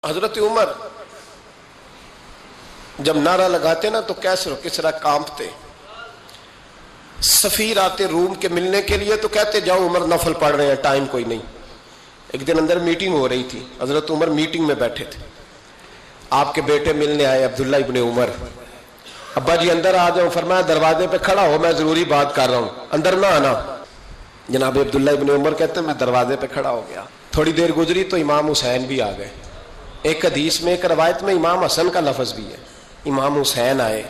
حضرت عمر جب نعرہ لگاتے نا تو کیسر و کسرا کانپتے. سفیر آتے روم کے ملنے کے لیے تو کہتے جاؤ عمر نفل پڑھ رہے ہیں، ٹائم کوئی نہیں. ایک دن اندر میٹنگ ہو رہی تھی، حضرت عمر میٹنگ میں بیٹھے تھے. آپ کے بیٹے ملنے آئے عبداللہ ابن عمر. ابا جی اندر آ جاؤ. فرمایا دروازے پہ کھڑا ہو، میں ضروری بات کر رہا ہوں، اندر نہ آنا. جناب عبداللہ ابن عمر کہتے ہیں میں دروازے پہ کھڑا ہو گیا. تھوڑی دیر گزری تو امام حسین بھی آ گئے. ایک حدیث میں ایک روایت میں امام حسن کا لفظ بھی ہے. امام حسین آئے،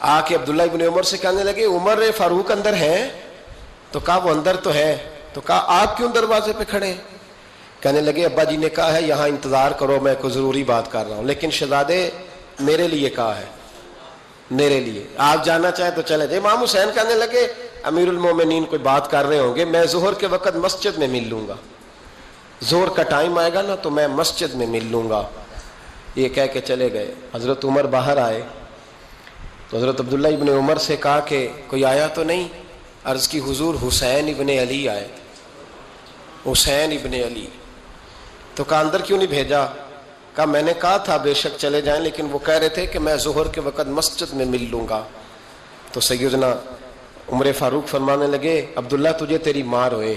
آ کے عبداللہ ابن عمر سے کہنے لگے عمر فاروق اندر ہے؟ تو کہا وہ اندر تو ہے. تو کہا آپ کیوں دروازے پہ کھڑے ہیں؟ کہنے لگے ابا جی نے کہا ہے یہاں انتظار کرو، میں کوئی ضروری بات کر رہا ہوں. لیکن شہزادے میرے لیے کہا ہے، میرے لیے آپ جانا چاہیں تو چلے جائیں. امام حسین کہنے لگے امیر المومنین کوئی بات کر رہے ہوں گے، میں ظہر کے وقت مسجد میں مل لوں گا، ظہر کا ٹائم آئے گا نا تو میں مسجد میں مل لوں گا. یہ کہہ کے چلے گئے. حضرت عمر باہر آئے تو حضرت عبداللہ ابن عمر سے کہا کہ کوئی آیا تو نہیں؟ عرض کی حضور حسین ابن علی آئے. حسین ابن علی. تو کہا اندر کیوں نہیں بھیجا؟ کہا میں نے کہا تھا بے شک چلے جائیں، لیکن وہ کہہ رہے تھے کہ میں ظہر کے وقت مسجد میں مل لوں گا. تو سیدنا عمر فاروق فرمانے لگے عبداللہ تجھے تیری مار ہوئے،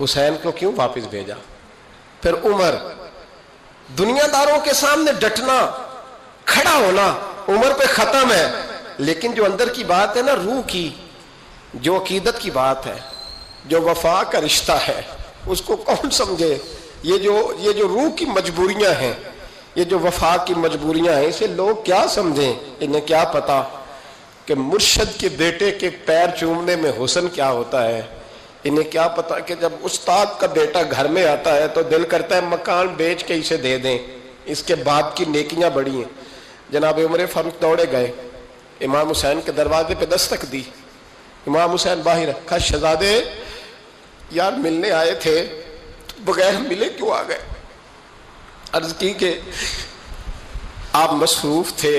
حسین کو کیوں واپس بھیجا؟ پھر عمر دنیا داروں کے سامنے ڈٹنا، کھڑا ہونا عمر پہ ختم ہے، لیکن جو اندر کی بات ہے نا، روح کی، جو عقیدت کی بات ہے، جو وفا کا رشتہ ہے، اس کو کون سمجھے؟ یہ جو روح کی مجبوریاں ہیں، یہ جو وفا کی مجبوریاں ہیں، اسے لوگ کیا سمجھیں؟ انہیں کیا پتا کہ مرشد کے بیٹے کے پیر چومنے میں حسن کیا ہوتا ہے. انہیں کیا پتا کہ جب استاد کا بیٹا گھر میں آتا ہے تو دل کرتا ہے مکان بیچ کے اسے دے دیں، اس کے باپ کی نیکیاں بڑی ہیں. جناب عمر فاروق دوڑے گئے، امام حسین کے دروازے پہ دستک دی. امام حسین باہر رکھا. شہزادے یار ملنے آئے تھے، بغیر ملے کیوں آ گئے؟ عرض کی کہ آپ مصروف تھے،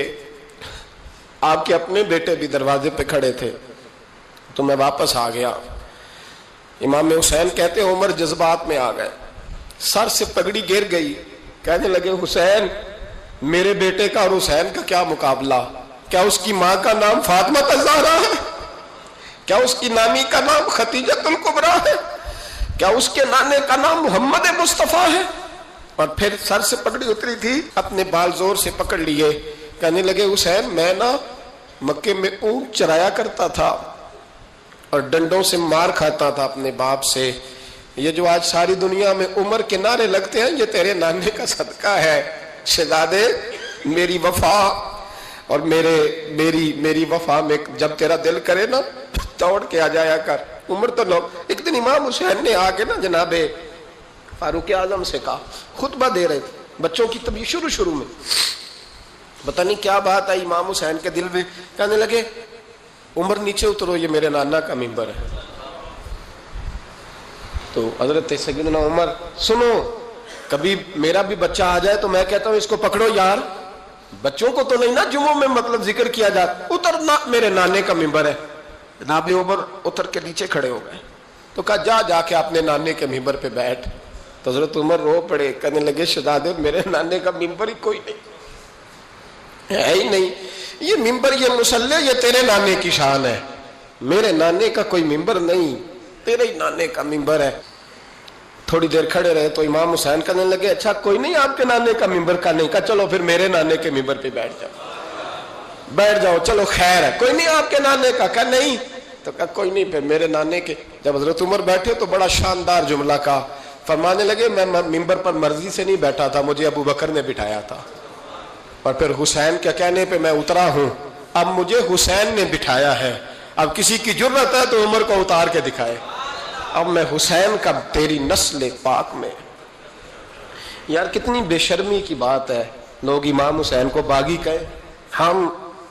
آپ کے اپنے بیٹے بھی دروازے پہ کھڑے تھے تو میں واپس آ گیا. امام حسین کہتے ہیں عمر جذبات میں آ گئے، سر سے پگڑی گر گئی. کہنے لگے حسین میرے بیٹے کا اور حسین کا کیا مقابلہ؟ کیا اس کی ماں کا نام فاطمہ الزہرا ہے؟ کیا اس کی نانی کا نام ختیجۃ الکبریٰ ہے؟ کیا اس کے نانے کا نام محمد مصطفیٰ ہے؟ اور پھر سر سے پگڑی اتری تھی، اپنے بال زور سے پکڑ لیے. کہنے لگے حسین میں نا مکے میں اونٹ چرایا کرتا تھا اور ڈنڈوں سے مار کھاتا تھا اپنے باپ سے. یہ جو آج ساری دنیا میں عمر کے نعرے لگتے ہیں یہ تیرے نانے کا صدقہ ہے. شہزادے میری وفا اور میری وفا میں جب تیرا دل کرے نا دوڑ کے آ جایا کر. عمر تو لوگ. ایک دن امام حسین نے آ کے نا جناب فاروق اعظم سے کہا، خطبہ دے رہے تھے بچوں کی طبیعت شروع میں، پتہ نہیں کیا بات آئی امام حسین کے دل میں. کہنے لگے عمر نیچے اترو، یہ میرے نانا کا ممبر ہے. تو حضرت سیدنا عمر سنو، کبھی میرا بھی بچہ آ جائے تو میں کہتا ہوں اس کو پکڑو یار، بچوں کو تو نہیں نا جمعوں میں مطلب ذکر کیا جاتا، اترنا میرے نانے کا ممبر ہے. جناب عمر اتر کے نیچے کھڑے ہو گئے. تو کہا جا کے اپنے نانے کے ممبر پہ بیٹھ. تو حضرت عمر رو پڑے. کہنے لگے شہزادے میرے نانے کا ممبر ہی کوئی نہیں ہے ہی نہیں، یہ ممبر یہ مصلی یہ تیرے نانے کی شان ہے، میرے نانے کا کوئی ممبر نہیں، تیرے ہی نانے کا ممبر ہے. تھوڑی دیر کھڑے رہے تو امام حسین کہنے لگے اچھا کوئی نہیں آپ کے نانے کا ممبر کا نہیں؟ کہا چلو پھر میرے نانے کے ممبر پہ بیٹھ جاؤ چلو خیر ہے. کوئی نہیں آپ کے نانے کا؟ کہا نہیں. تو کہا کوئی نہیں پھر میرے نانے کے. جب حضرت عمر بیٹھے تو بڑا شاندار جملہ کا فرمانے لگے میں ممبر پر مرضی سے نہیں بیٹھا تھا، مجھے ابو بکر نے بٹھایا تھا، اور پھر حسین کے کہنے پہ میں اترا ہوں، اب مجھے حسین نے بٹھایا ہے. اب کسی کی جرت ہے تو عمر کو اتار کے دکھائے، اب میں حسین کا تیری نسل پاک میں. یار کتنی بے شرمی کی بات ہے، لوگ امام حسین کو باغی کہیں.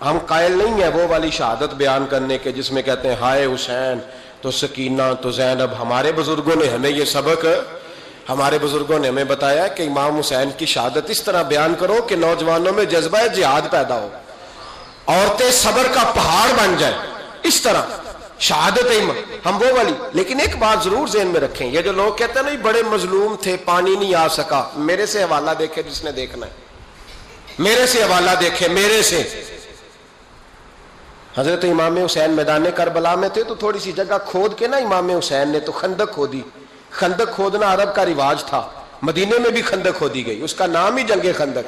ہم قائل نہیں ہیں وہ والی شہادت بیان کرنے کے جس میں کہتے ہیں ہائے حسین تو سکینہ تو زینب. ہمارے بزرگوں نے ہمیں یہ سبق، ہمارے بزرگوں نے ہمیں بتایا کہ امام حسین کی شہادت اس طرح بیان کرو کہ نوجوانوں میں جذبہ جہاد پیدا ہو، عورتیں صبر کا پہاڑ بن جائے. اس طرح شہادت ہم وہ والی. لیکن ایک بات ضرور ذہن میں رکھیں, یہ جو لوگ کہتے ہیں نا بڑے مظلوم تھے پانی نہیں آ سکا, میرے سے حوالہ دیکھے جس نے دیکھنا ہے, میرے سے حوالہ دیکھے, میرے سے. حضرت امام حسین میدان کربلا میں تھے تو تھوڑی سی جگہ کھود کے نا امام حسین نے تو خندق کھودی. خندق کھودنا عرب کا رواج تھا, مدینے میں بھی خندق کھودی گئی, اس کا نام ہی جنگ خندق.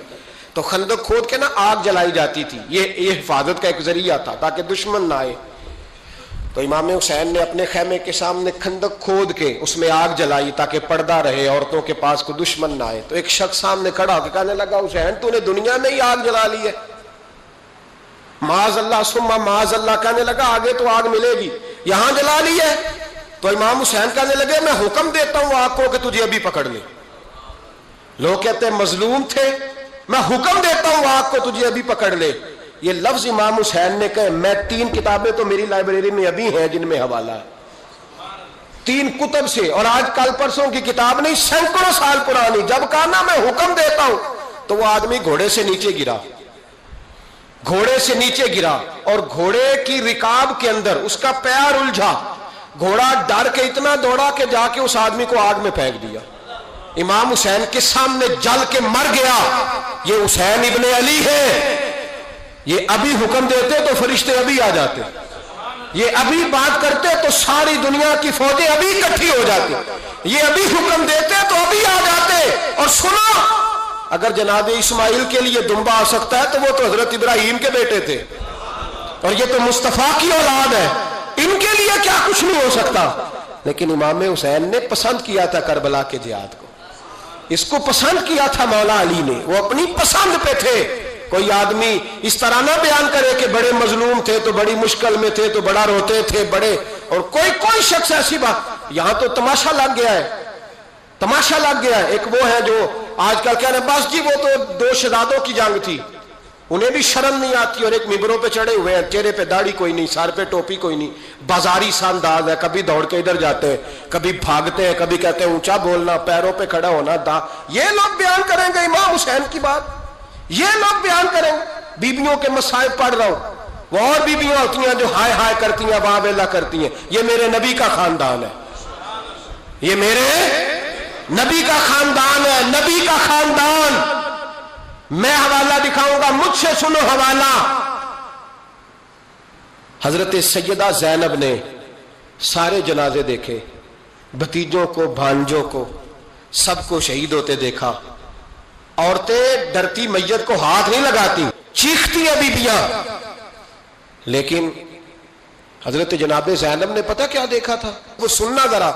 تو خندق کھود کے نا آگ جلائی جاتی تھی, یہ حفاظت کا ایک ذریعہ تھا تاکہ دشمن نہ آئے. تو امام حسین نے اپنے خیمے کے سامنے خندق کھود کے اس میں آگ جلائی تاکہ پردہ رہے, عورتوں کے پاس کو دشمن نہ آئے. تو ایک شخص سامنے کھڑا ہو کے کہنے لگا, حسین تو نے دنیا میں ہی آگ جلا لی ہے. معاذ اللہ ثم معاذ اللہ, کہنے لگا آگے تو آگ ملے گی, یہاں جلا لی ہے. تو امام حسین کہنے لگے میں حکم دیتا ہوں آگ کو کہ تجھے ابھی پکڑ لے. لوگ کہتے ہیں مظلوم تھے, میں حکم دیتا ہوں آگ کو تجھے ابھی پکڑ لے. یہ لفظ امام حسین نے کہے. میں 3 کتابیں تو میری لائبریری میں ابھی ہیں جن میں حوالہ ہے, 3 کتب سے, اور آج کل پرسوں کی کتاب نہیں, سینکڑوں سال پرانی. جب کہا نا میں حکم دیتا ہوں تو وہ آدمی گھوڑے سے نیچے گرا, گھوڑے سے نیچے گرا, اور گھوڑے کی رکاب کے اندر اس کا پیر الجھا. گھوڑا ڈر کے اتنا دوڑا کہ جا کے اس آدمی کو آگ میں پھینک دیا. امام حسین کے سامنے جل کے مر گیا. یہ حسین ابن علی ہے. یہ ابھی حکم دیتے تو فرشتے ابھی آ جاتے, یہ ابھی بات کرتے تو ساری دنیا کی فوجیں ابھی اکٹھی ہو جاتی, یہ ابھی حکم دیتے تو ابھی آ جاتے. اور سنو, اگر جناب اسماعیل کے لیے دمبا آ سکتا ہے تو وہ تو حضرت ابراہیم کے بیٹے تھے, اور یہ تو مصطفیٰ کی اولاد ہے, ان کے لیے کیا کچھ نہیں ہو سکتا. لیکن امام حسین نے پسند کیا تھا کربلا کے جہاد کو, اس کو پسند کیا تھا مولا علی نے, وہ اپنی پسند پہ تھے. کوئی آدمی اس طرح نہ بیان کرے کہ بڑے مظلوم تھے تو بڑی مشکل میں تھے تو بڑا روتے تھے بڑے, اور کوئی شخص ایسی بات. یہاں تو تماشا لگ گیا ہے, تماشا لگ گیا ہے. ایک وہ ہے جو آج کل کہہ رہے ہیں بس جی وہ تو 2 شہزادوں کی جنگ تھی, انہیں بھی شرم نہیں آتی, اور ایک ممبروں پہ چڑھے ہوئے ہیں, چہرے پہ داڑھی کوئی نہیں, سر پہ ٹوپی کوئی نہیں, بازاری سا انداز ہے, کبھی دوڑ کے ادھر جاتے ہیں, کبھی بھاگتے ہیں, کبھی کہتے ہیں اونچا بولنا, پیروں پہ کھڑا ہونا, یہ لوگ بیان کریں گے امام حسین کی بات, یہ لوگ بیان کریں گے. بیبیوں کے مصائب پڑھ رہا ہوں, وہ اور بیبیاں ہوتی ہیں جو ہائے ہائے کرتی ہیں, واہ بیلا کرتی ہیں. یہ میرے نبی کا خاندان ہے, یہ میرے نبی کا خاندان ہے, نبی کا خاندان. میں حوالہ دکھاؤں گا, مجھ سے سنو حوالہ. حضرت سیدہ زینب نے سارے جنازے دیکھے, بھتیجوں کو, بھانجوں کو, سب کو شہید ہوتے دیکھا. عورتیں ڈرتی میت کو ہاتھ نہیں لگاتی, چیختی ہیں بیبیاں. لیکن حضرت جناب زینب نے پتہ کیا دیکھا تھا, وہ سننا ذرا.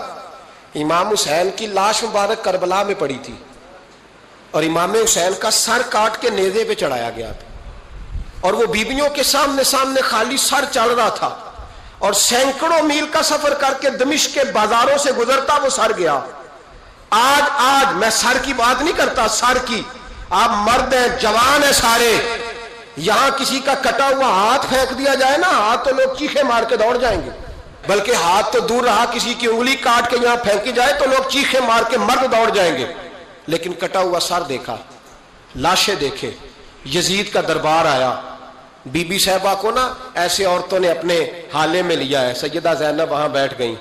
امام حسین کی لاش مبارک کربلا میں پڑی تھی, اور امام حسین کا سر کاٹ کے نیزے پہ چڑھایا گیا تھا, اور وہ بیبیوں کے سامنے خالی سر چل رہا تھا, اور سینکڑوں میل کا سفر کر کے دمشق کے بازاروں سے گزرتا وہ سر گیا. آج میں سر کی بات نہیں کرتا, سر کی, آپ مرد ہیں, جوان ہیں سارے, یہاں کسی کا کٹا ہوا ہاتھ پھینک دیا جائے نا, ہاتھ تو لوگ چیخے مار کے دوڑ جائیں گے, بلکہ ہاتھ تو دور رہا, کسی کی انگلی کاٹ کے یہاں پھینکی جائے تو لوگ چیخے مار کے مرد دوڑ جائیں گے. لیکن کٹا ہوا سر دیکھا, لاشیں دیکھے. یزید کا دربار آیا, بی بی صاحبہ کو نا ایسے عورتوں نے اپنے حالے میں لیا ہے, سیدہ زینب وہاں بیٹھ گئیں.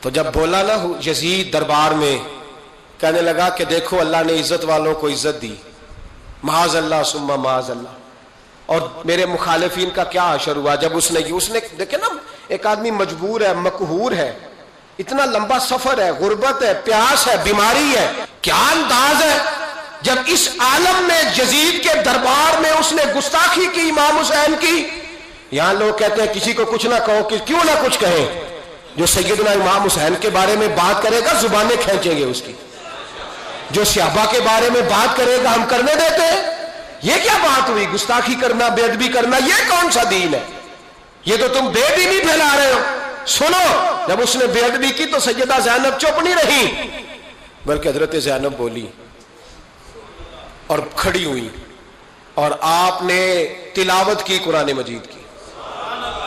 تو جب بولا نا یزید دربار میں, کہنے لگا کہ دیکھو اللہ نے عزت والوں کو عزت دی, معاذ اللہ ثم معاذ اللہ. اور میرے مخالفین کا کیا حشر ہوا جب اس نے دیکھے نا, ایک آدمی مجبور ہے, مقہور ہے, اتنا لمبا سفر ہے, غربت ہے, پیاس ہے, بیماری ہے, کیا انداز ہے جب اس عالم میں یزید کے دربار میں اس نے گستاخی کی امام حسین کی. یہاں لوگ کہتے ہیں کسی کو کچھ نہ کہو, کہ کیوں نہ کچھ کہیں, جو سیدنا امام حسین کے بارے میں بات کرے گا زبانیں کھینچیں گے اس کی, جو صحابہ کے بارے میں بات کرے گا ہم کرنے دیتے ہیں. یہ کیا بات ہوئی, گستاخی کرنا, بے ادبی کرنا, یہ کون سا دین ہے؟ یہ تو تم بے دینی پھیلا رہے ہو. سنو, جب اس نے بے ادبی کی تو سیدہ زینب چپ نہیں رہی, بلکہ حضرت زینب بولی اور کھڑی ہوئی, اور آپ نے تلاوت کی قرآن مجید کی,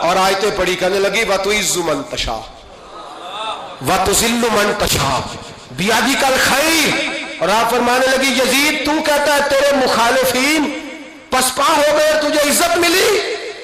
اور آیتیں پڑھی, کہنے لگی وَتُعِزُّ مَن تَشَاءُ وَتُذِلُّ مَن تَشَاءُ بِیَدِکَ الْخَیْرُ. اور آپ فرمانے لگی یزید تو کہتا ہے تیرے مخالفین پسپا ہو گئے, تجھے عزت ملی,